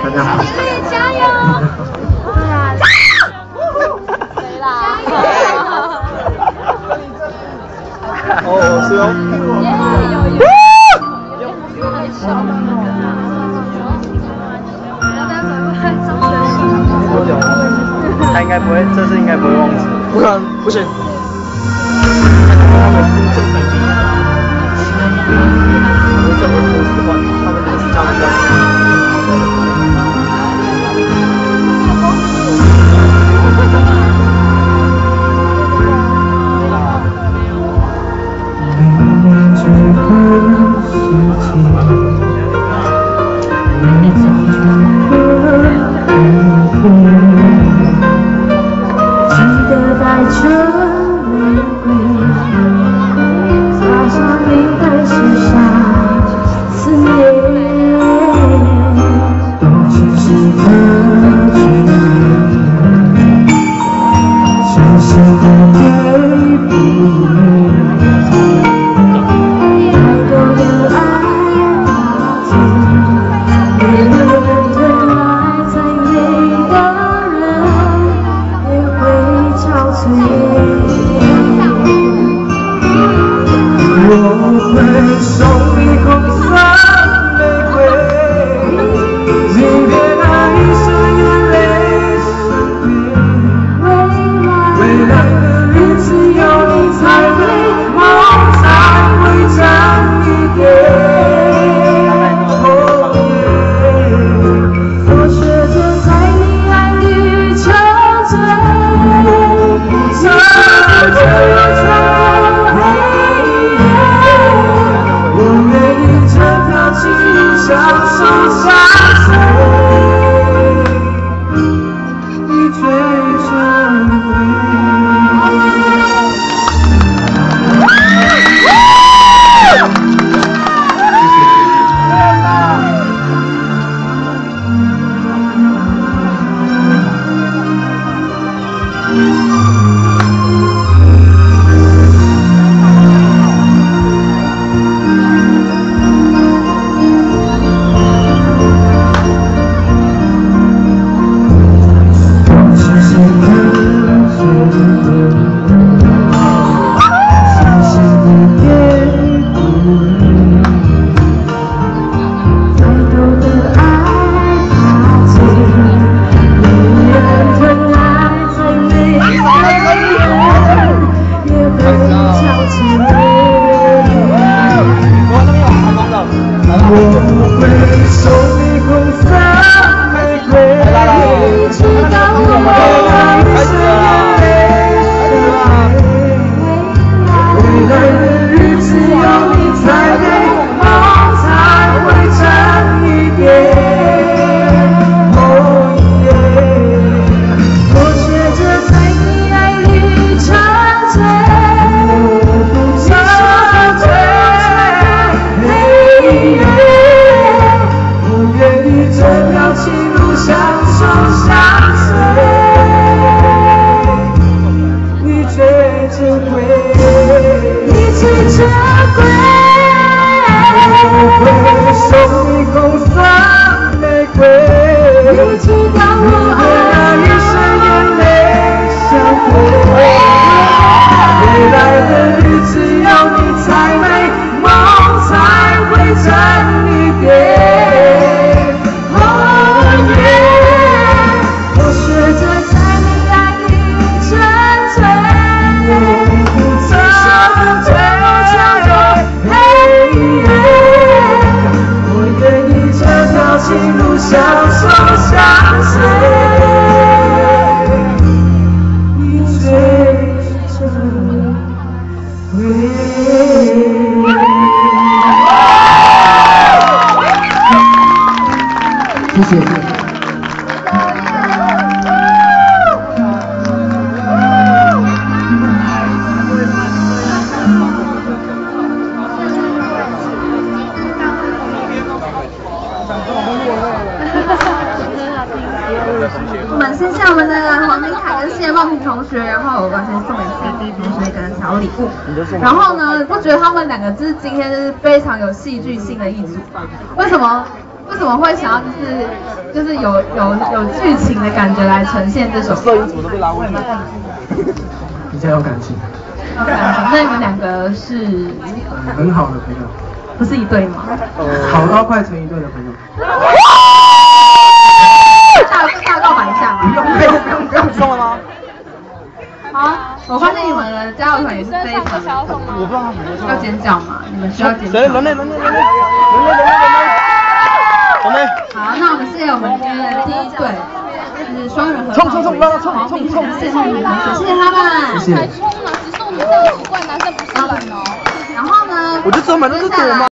大家好。加油！对啊，谁啦？哦，是哦。多久？他应该不会，这次应该不会忘记。不可能，不行。我怎么不是管他们都是这样的？谢谢。我们先向我们的黄金凯跟谢梦萍同学，然后我先送给 CD 同学一个小礼物。然后呢，我觉得他们两个就是今天就是非常有戏剧性的一组。为什么？为什么会想要就是有剧情的感觉来呈现这首歌？摄影组都被拉过去。比较有感情。有感情，那你们2个是很好的朋友。不是一对吗？好到快成一对的朋友。大告白一下吗？不用送了吗？好，我发现你们的加油团也是非常，我不知道他什么时候要尖叫吗？你们需要尖叫。谁？人类。好，那我们谢谢我们今天的第一对，就是双人合冲！黄明凯跟谢梦萍同学，谢谢他们。谢谢。才冲啊！只是我们这样奇怪，男生不是人哦。然后呢？我就专门都是躲嘛。